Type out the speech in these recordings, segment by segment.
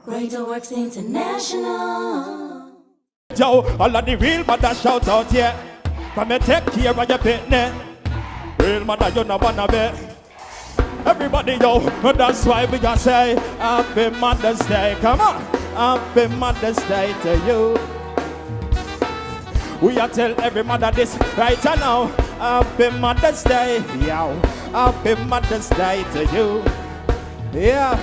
Greater Works International. Yo, all of the real mother shout out here. Come and take care of your business. Real mother, you know wanna be. Everybody, yo, that's why we gotta say Happy Mother's Day. Come on, Happy Mother's Day to you. We are tell every mother this right now. Happy Mother's Day, yo. Happy Mother's Day to you. Yeah.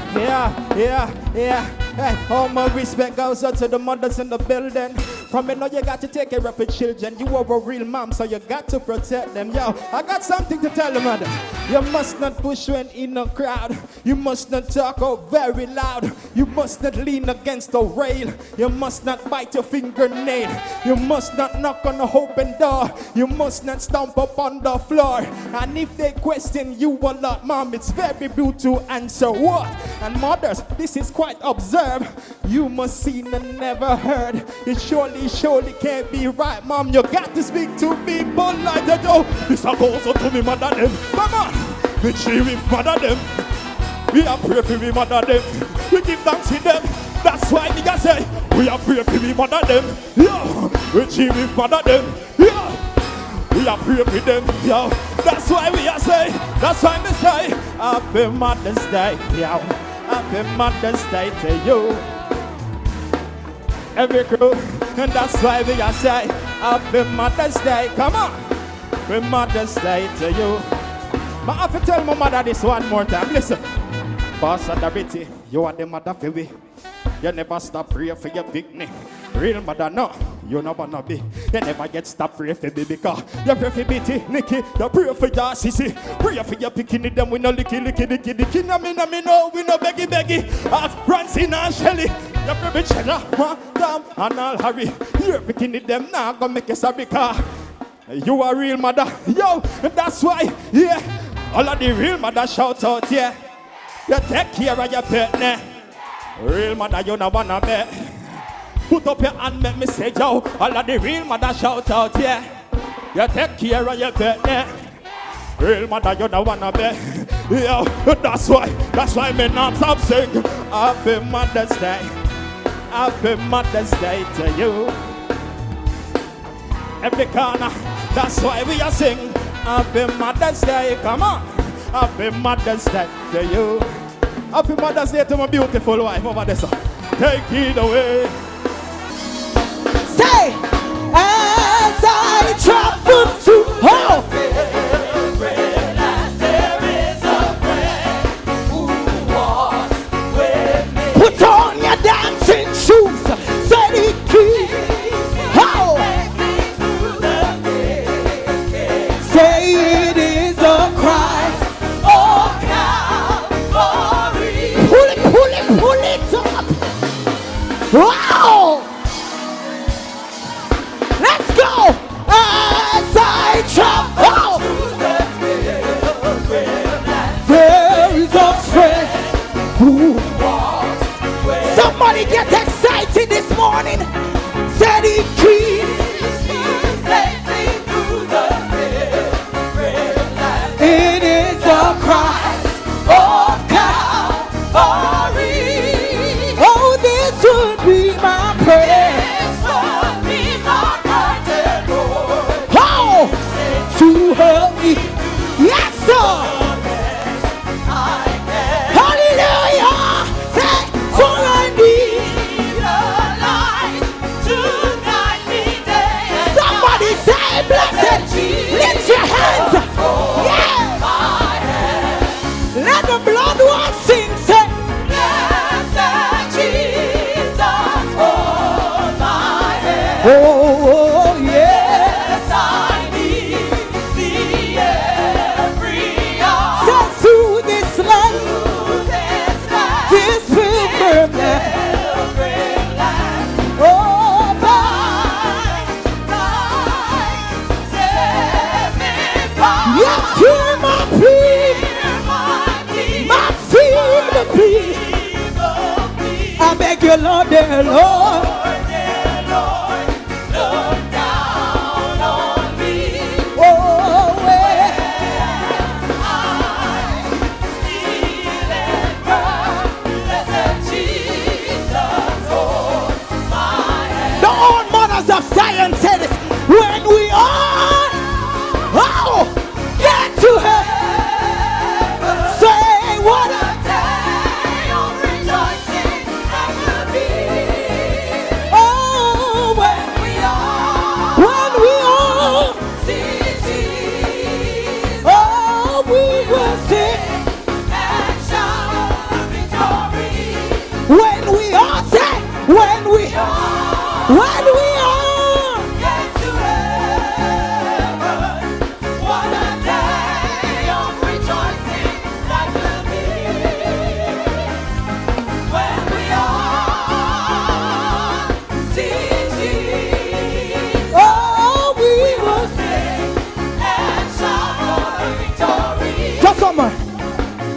Hey, all my respect goes out to the mothers in the building. From me know you got to take care of your children. You are a real mom, so you got to protect them. Yo, I got something to tell you, mother. You must not push when in a crowd. You must not talk out very loud. You must not lean against a rail. You must not bite your fingernail. You must not knock on an open door. You must not stomp up on the floor. And if they question you a lot, mom, it's very rude to answer what? And mothers, this is quite observed. You must see and never heard. It surely can't be right, mom. You got to speak to people like that. Oh, this a goes out to me mother them. Come on, we cheer with mother them. We are pray for me mother them. We give thanks to them. That's why we gotta say we are pray for me mother them. Yeah, we cheer with mother them. Yeah, we are pray for them. Yeah, that's why we are say. That's why we say Happy Mother's Day. Yeah. Happy Mother's Day to you. Every crew, and that's why we are say Happy Mother's Day. Come on, Happy Mother's Day to you. But I have to tell my mother this one more time. Listen, Pastor Dorothy, you are the mother for me. You never stop praying for your picnic. Real mother, no, you never wanna be. You never get stop praying for me because you pray for Bitty, Nicky, you pray for your sissy. Pray for your picnic, them we no licky. No, me no, we no beggy. As Francine and Shelly, you pray for Cheddar, Madam, and all Harry. You're picnic, them now gonna make you sorry because you are real mother. Yo, that's why, yeah, all of the real mother shout out, yeah. You take care of your pet, real mother, you no wanna be. Put up your hand, make me say, yo. All of the real mother shout out, yeah. You take care of your pet, real mother, you don't wanna be. Yo, that's why me not stop sing. Happy Mother's Day. Happy Mother's Day to you. Every corner, that's why we are sing. Happy Mother's Day, come on. Happy Mother's Day to you. Happy Mother's Day to my beautiful wife over there, so take it away. Say, as I travel through home, there is a friend who walks with me. Put on your dancing shoes, say it keep. Say it is a Christ, oh Calvary. Pull it up. Wow. Let's go! As I travel, there is a friend who walks with. Somebody get excited this morning. Said he keeps me safely through the river. It is a Christ of Calvary. Oh, this would be my prayer. To help me, yes sir. Hallelujah. Say, for I need a light to guide me day. Somebody say, blessed. Lift your hands. Yeah. Let the blood one sing. Say, blessed Jesus, hold my hand. Oh yeah. I beg you, Lord, dear Lord, look down on me. Oh, where I feel and burn, blessed Jesus. When we are Get to heaven, what a day of rejoicing that will be. When we all see Jesus, oh, we will sing and shout for victory. just one more.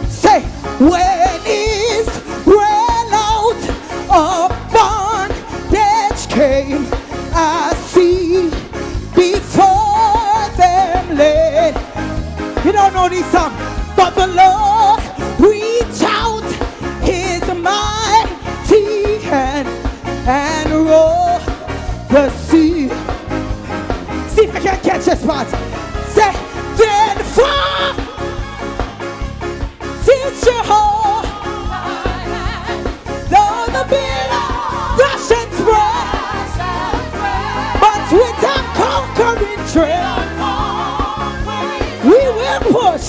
Say, when is well out of bondage came, I see before them lay. You don't know these songs, but the Lord reach out his mighty hand and roll the sea. See if I can catch this part. Say, then from since your heart, though the billows dash and spread, but with a conquering trail, we will push.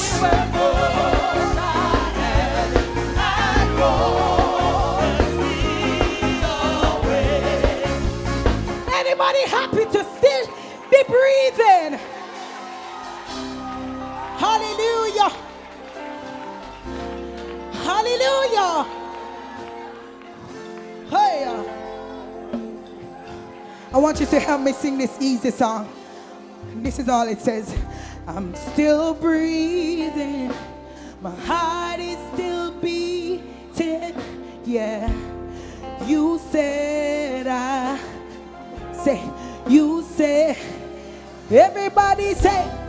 Anybody happy to still be breathing? Hallelujah. Hallelujah. Hey. I want you to help me sing this easy song. This is all it says. I'm still breathing. My heart is still beating. Yeah. You said I say. You say. Everybody say.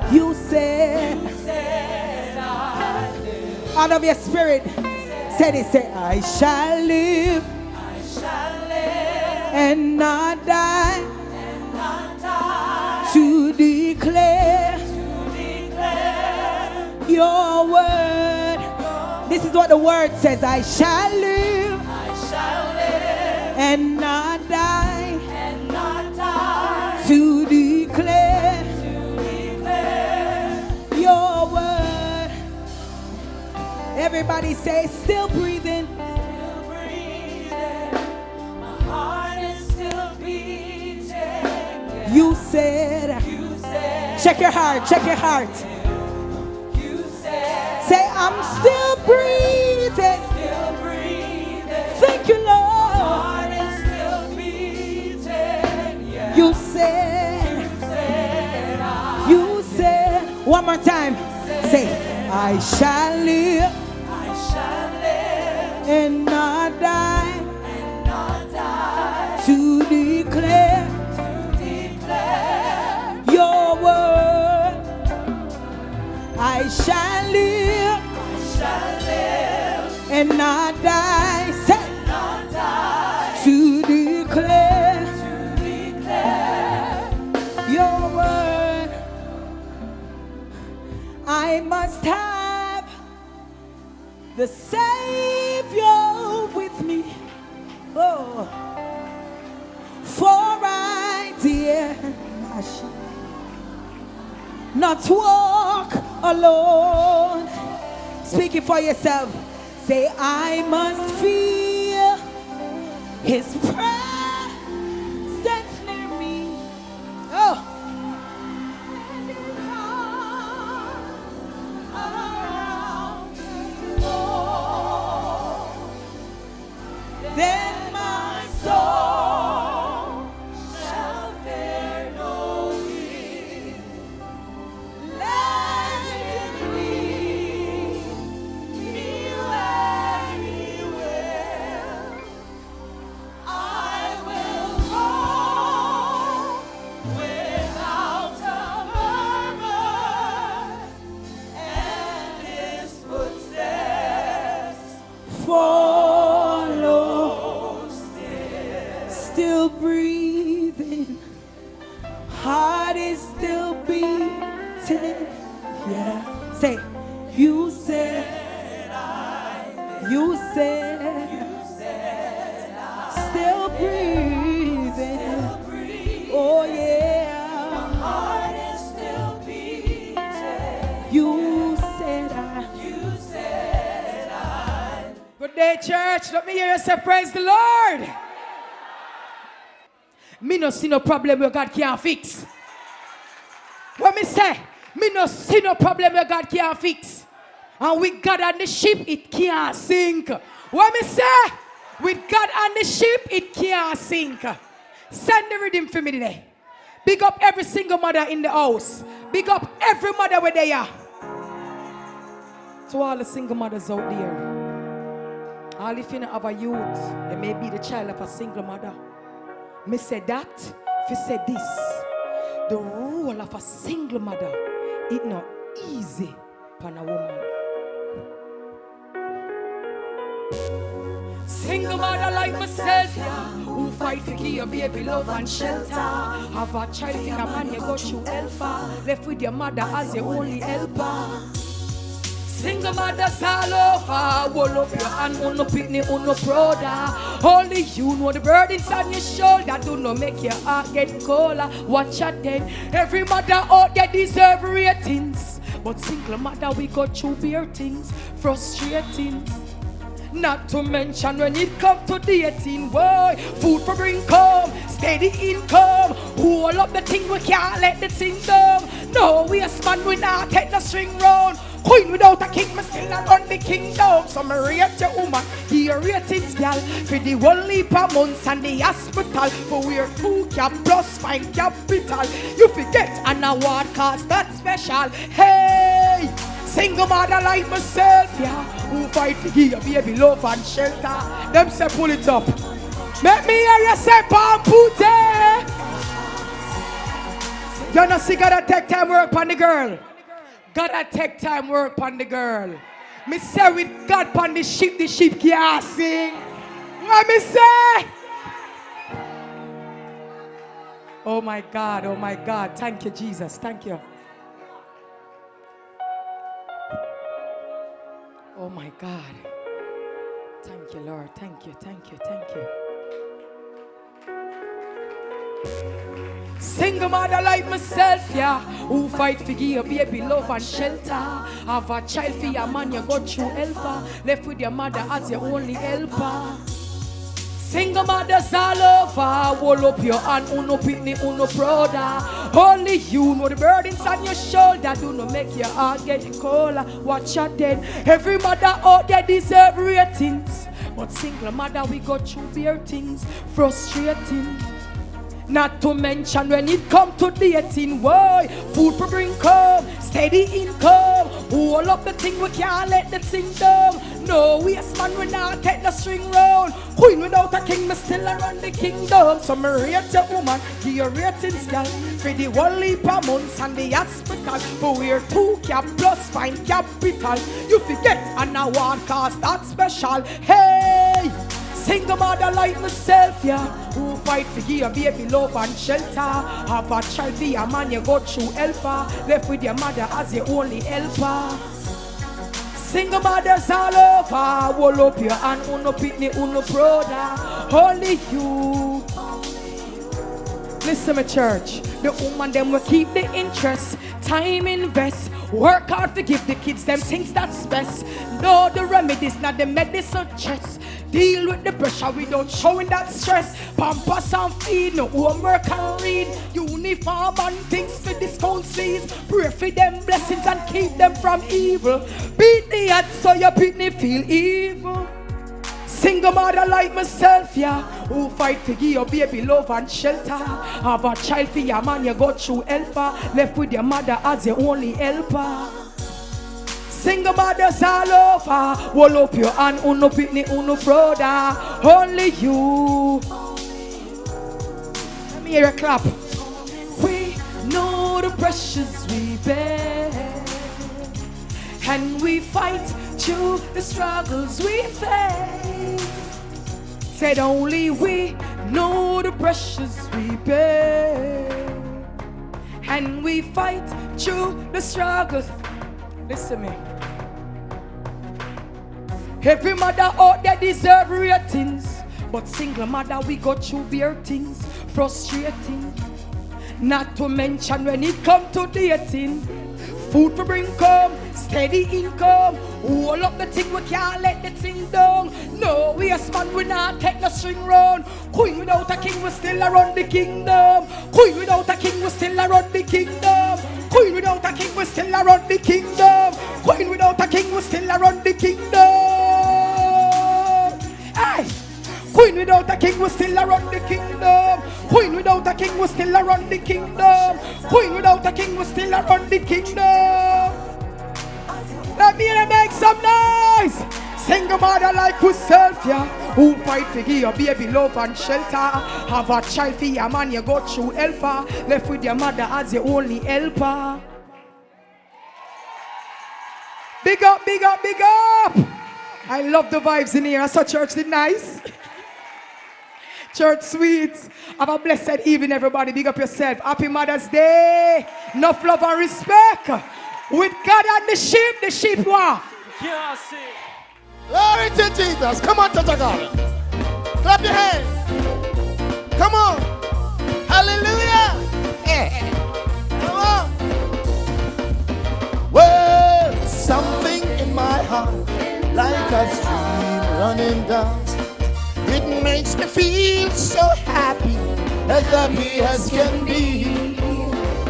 You said out of your spirit, said it, say, I shall live and not die, to declare your word. This is what the word says. I shall live and not die, to declare your word. Everybody say, still breathing. My heart is still beating. Yeah. You said. Check your heart, check your heart. You said. Say, I'm still breathing. Thank you, Lord. My heart is still beating. Yeah. You said. You said. One more time. Say, I shall live and not die, to declare your word. I shall live and not die, say, to declare your word. I must have the Savior with me. Oh, for I dare not walk alone. Speaking for yourself. Say, I must feel His presence near me. Oh. Then my soul shall fear no evil. Let Him lead me where He will. I will go without a murmur, and His footsteps follow. Still breathing, heart is still beating. Yeah. Say, you said, you said, still breathing. Oh yeah. My heart is still beating. You said, birthday, church. Let me hear you say, praise the Lord. Me no see no problem where God can't fix. What me say? Me no see no problem where God can't fix. And with God on the ship, it can't sink. What me say? With God on the ship, it can't sink. Send the rhythm for me today. Big up every single mother in the house. Big up every mother where they are. To all the single mothers out there. All if you don't have a youth, you may be the child of a single mother. Me say that, if you say this, the role of a single mother, it's not easy for a woman. Single mother like myself, yeah, who fight to give your baby love and shelter. Have a child in a man, you go through alpha. Left with your mother as your only helper. Single mothers all over, hold up your hand, uno picnic, uno brother. Only you know the burdens on your shoulder. Do not make your heart get colder. Watch out then, every mother out there deserve ratings. But single mother we go through bare things, frustrating. Not to mention when it come to dating, boy, food for bring home, steady income. Hold up the thing, we can't let the thing down. No, we a man, we not take the string round. Queen without a king, me still not run the kingdom. So me rate your woman, here ratings, gal. For the 1 leap per month and the hospital. For we're 2 cap plus 5 capital. You forget an award cause that's special. Hey! Single mother like myself, yeah, who fight to give your baby love and shelter. Them say pull it up. Make me hear you say Pamputtae. You know see gotta take time work on the girl. Gotta take time work on the girl. Me say with God on the sheep can't sing. What me say? Oh my God, thank you Jesus, thank you. Oh my God. Thank you, Lord. Thank you. Single mother like myself, yeah, who fight for give your baby love and shelter. Have a child for your man, you go through helper. Left with your mother as your only helper. Single mothers all over, hold up your hand, uno picnic, uno brother. Only you know the burdens on your shoulder. Do not make your heart get colder. Watch out then, every mother out there deserve ratings. But single mother we go through bare things, frustrating. Not to mention when it come to dating, boy, food for bring home, steady income. Hold up the thing, we can't let the thing down. No, we a man, we not take the string round. Queen without a king, me still run the kingdom. So me rate your woman, give your ratings, girl. For the 1 leap per month and the hospital. For we're 2 cap plus 5 capital. You forget an award cause that's special. Hey! Single mother like myself, yeah, who fight for give your baby love and shelter. Have a child for your man, you go through helper. Left with your mother as your only helper. Single mothers all over, hold up your hand, uno picnic, uno brother. Only you. Listen, my church, the woman them will keep the interest, time invest, work hard to give the kids them things that's best. No, the remedies, not the medicine chest. Deal with the pressure without showing that stress. Pampers and feed, no homework and read. Uniform and things for this phone sees. Pray for them blessings and keep them from evil. Beat the odds so your pitney feel evil. Single mother like myself, yeah, who fight to give your baby love and shelter. Have a child for your man, you go through helper. Left with your mother as your only helper. Single mothers all over, hold up your hand, uno picnic, uno brother. Only you. Let me hear a clap. We know the pressures we bear, and we fight through the struggles we face. Said only we know the pressures we bear, and we fight through the struggles. Listen to me. Every mother out there deserve ratings, but single mother we go through bare things, frustrating. Not to mention when it come to dating, food for bring home, steady income. Hold up the thing, we can't let the thing down. No, we a man, we not take no string round. Queen without a king, we still around the kingdom. Queen without a king, we still around the kingdom. Queen without a king, we still around the kingdom. Queen without a king, we still around the kingdom. Hey! Queen without a king, we still around the kingdom. Queen without a king, we still around the kingdom. Queen without a king, we still around the kingdom. Let me make some noise. Single mother like yourself, yeah. Who fight to give your baby love and shelter. Have a child for your man, you go through helper. Left with your mother as your only helper. Big up, big up, big up. I love the vibes in here. I saw church did nice. Church sweets. Have a blessed evening, everybody. Big up yourself. Happy Mother's Day. Enough love and respect. With God and the sheep what? Can't see. Glory to Jesus. Come on, Tata God. Clap your hands. Come on. Hallelujah. Come on. Well, something in my heart, like a stream running down. It makes me feel so happy as can be.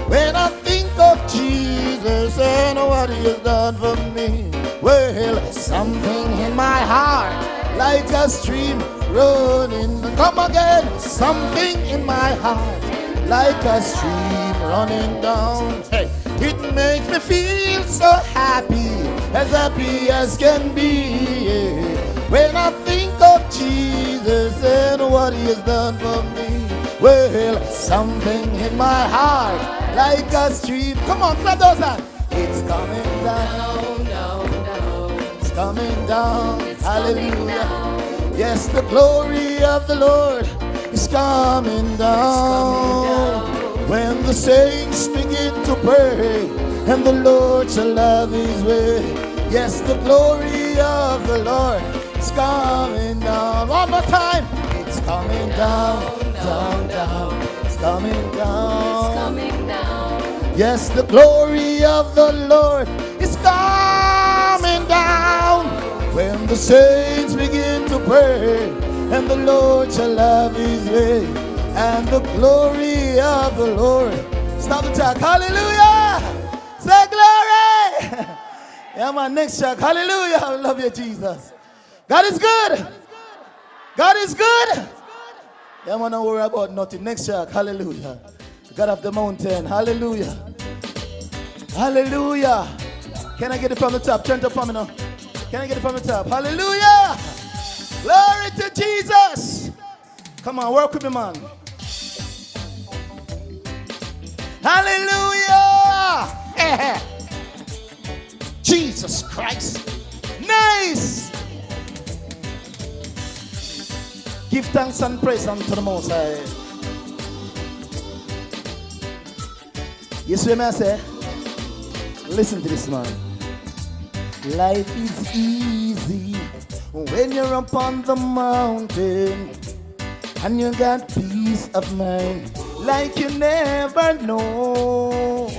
When I think of Jesus and what he has done for me. Well, something in my heart, like a stream running. Come again. Something in my heart, like a stream running down. Hey, it makes me feel so happy as can be. When I think of Jesus and what he has done for me. Well, something in my heart, like a stream. Come on, clap those hands. It's coming down, down, down. It's coming down. Hallelujah. Yes, the glory of the Lord is coming down. When the saints begin to pray and the Lord shall have his way. Yes, the glory of the Lord is coming down. One more time. It's coming down, down, down. It's coming down. It's coming down. Yes, the glory of the Lord is coming down. When the saints begin to pray and the Lord shall have his way. And the glory of the Lord. Stop the track. Hallelujah. Say glory. Yeah, my next track. Hallelujah. I love you, Jesus. God is good. God is good. Yeah, man, don't worry about nothing. Next track. Hallelujah. God of the mountain. Hallelujah. Hallelujah. Can I get it from the top? Turn it up for me now. Can I get it from the top? Hallelujah. Glory to Jesus. Come on, work with me, man. Hallelujah. Jesus Christ. Nice. Give thanks and praise unto the Most High. You see what I say? Listen to this, man. Life is easy when you're up on the mountain and you got peace of mind like you never know.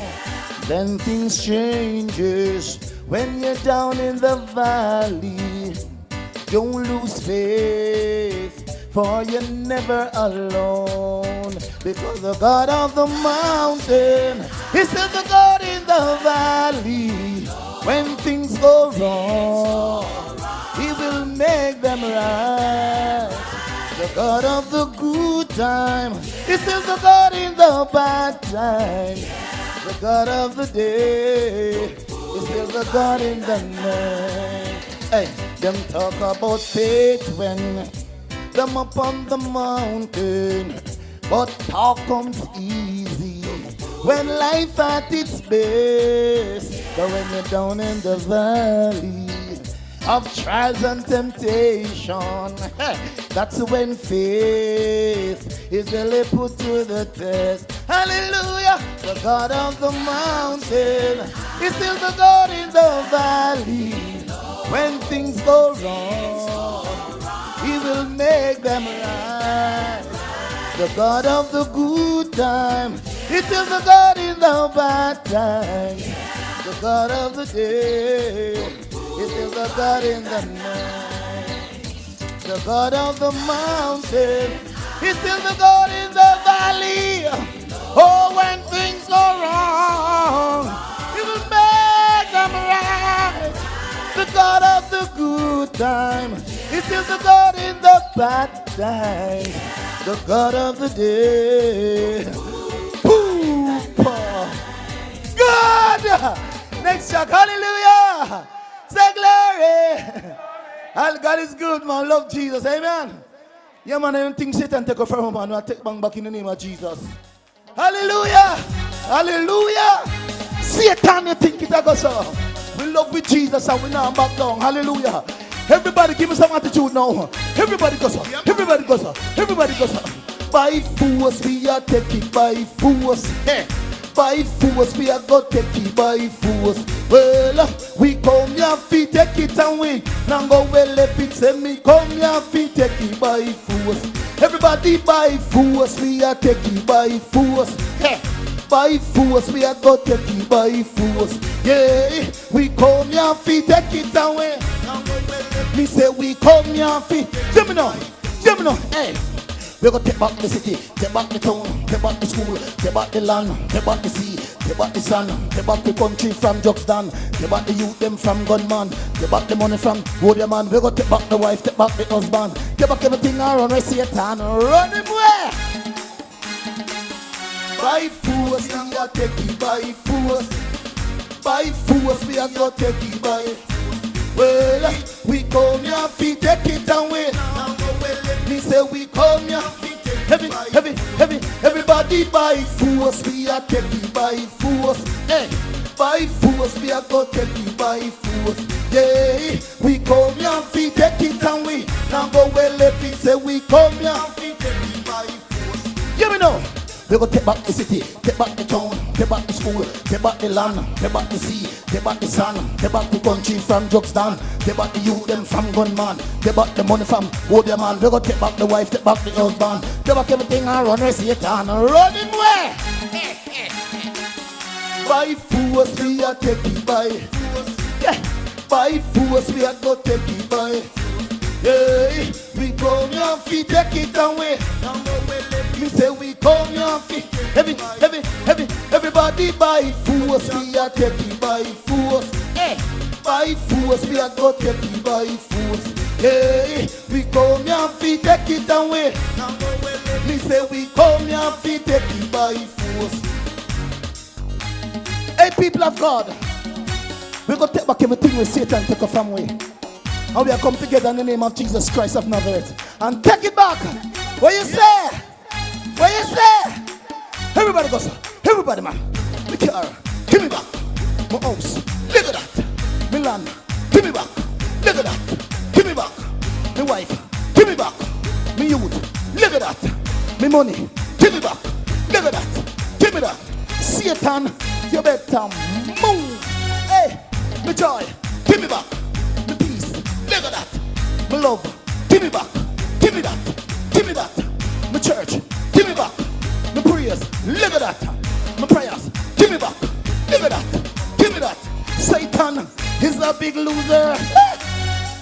Then things changes when you're down in the valley. Don't lose faith, for you're never alone. Because the God of the mountain is still the God in the valley. When things go wrong, he will make them right. The God of the good time is still the God in the bad time. The God of the day is still the God in the night. Hey, them talk about faith when them up on the mountain, but talk comes easy when life at its best. But when you're down in the valley of trials and temptation, that's when faith is really put to the test. Hallelujah. The God of the mountain is still the God in the valley. When things go wrong, he will make them right. The God of the good time is still the God in the bad time. The God of the day is still the God in the night. The God of the mountain is still the God in the valley. Oh, when things go wrong, He will make them right. The God of the good time is still the God in the bad times. The God of the day. God! Next track, hallelujah! Say glory! All God is good, man. Love Jesus, amen. Yeah, man, I don't think Satan take off from man. I take back in the name of Jesus. Hallelujah! Hallelujah! Satan, you think it go so? We love with Jesus and we now back down. Hallelujah! Everybody give me some attitude now. Everybody go so. Everybody go so. Everybody go so. By force we are taking by force. Hey. By force we are going to take it by force. Well, we come here feet take it and we now go well if it say me come here feet take it by force. Everybody by force we are taking by force. Hey. By force we are going to take it by force. Yeah, we come here feet take it and we now go well if me say we come here feet. Gemini, hey. We're going to take back the city, take back the town, take back the school, take back the land, take back the sea, take back the sun, take back the country from drugs down, take back the youth them from gunman, take back the money from Rhoda man. We're going to take back the wife, take back the husband, take back everything around where Satan run him where? By force we are taking by force. By force we are going to take it by force. Well, we come here feet take it away. Me say we come here heavy, heavy, heavy. Everybody by force we are taking by force. Hey, by force we are going to take it by force. Yeah, we come here feet take it away. Now go well if we say we come here feet take it by force. Hear me now. We're going to take back the city, take back the town, take back the school, take back the land, take back the sea, take back the sun, take back the country from drugs down, take back the youth them from gunman, take back the money from Rhoda man. We're going to take back the wife, take back the husband, take back everything around where Satan run him where? By force we are taking by force. Yeah, by force we are going to take it by force. Yeah, we come your feet, take it away. Me say we come your feet, heavy, heavy, heavy. Everybody by force, we are taking by force. Hey, by force, we are going to take it by force. Hey, we come your feet, take it away. Me say we come your feet, take it by force. Hey, people of God, we're going to take back everything with Satan took off from way. And we are come together in the name of Jesus Christ of Nazareth and take it back. What you say? What you say? Everybody goes, everybody man. Me car, give me back. My house, look at that. Me land, give me back. Look at that, give me back. My wife, give me back. Me youth, look at that. Me money, give me back. Look at that, give me that. Satan, you better move. Hey, me joy, give me back. Look at that. My love, give me back. Give me that. Give me that. My church, give me back. My prayers, look at that. My prayers, give me back. Look at that. Give me that. Satan is a big loser.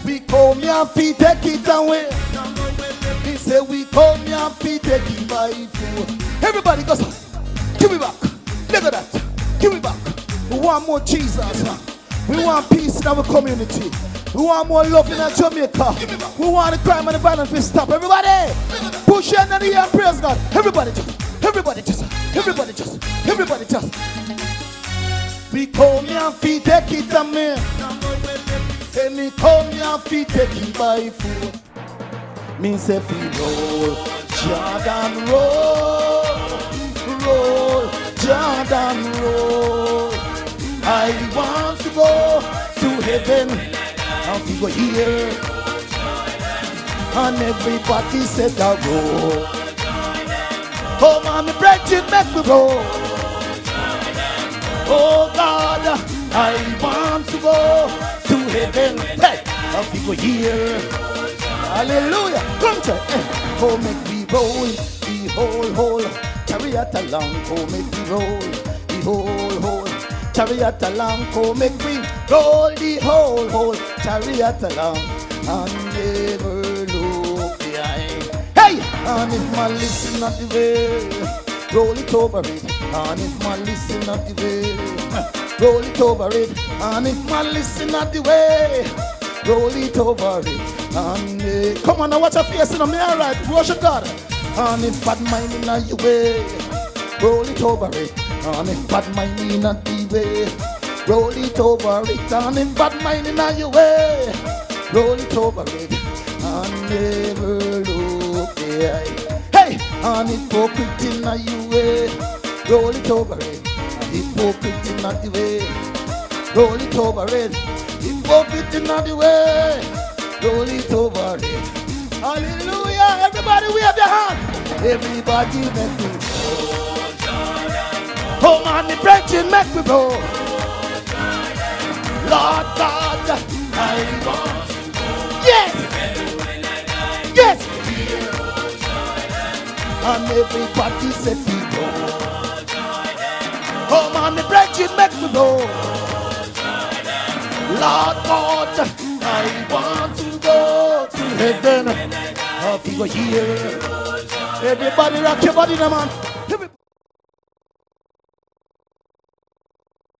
We come here feet take it away. He say we come here feet take it by force. Everybody goes, give me back. Look at that. Give me back. We want more Jesus. We want peace in our community. We want more love in Jamaica. We want the crime and the violence to stop. Everybody, push your hand in the air and praise God. Everybody just. We come here feet take it and me. Say me come here feet take it by force. Me say feet roll, Jordan roll, Jordan roll. I want to go to heaven. And we go here, and everybody said I'll go. Come on, me brethren, make me roll. Oh God, I want to go to heaven. Hey, and we go here. Hallelujah. Come to oh, make me roll, the whole, carry it along. Oh, make me roll, the whole, chariot along. Come make we roll the whole chariot along and never look behind. Hey! And if man listen at the way, roll it over it. And if man listen at the way, roll it over it. And if man listen at the way, roll it over it. And come on now, watch your face in the mirror, right? Worship God. And if bad mind in your way, roll it over it. And if bad mind in the way, roll it over it. And if bad mind in your way, roll it over it. And never look behind. Hey! And hypocrite in your way, roll it over it. And hypocrite in the way, roll it over it. Hypocrite in the way, roll it over it. Hallelujah! Everybody wave your hand. Everybody make me roll. Oh man, the brethren make me roll. Lord God, I want to go. Yes! Yes! And everybody say we go. Oh man, the brethren make me roll. Lord God, I want to go to heaven. Oh, people here. Everybody rock your body now, man.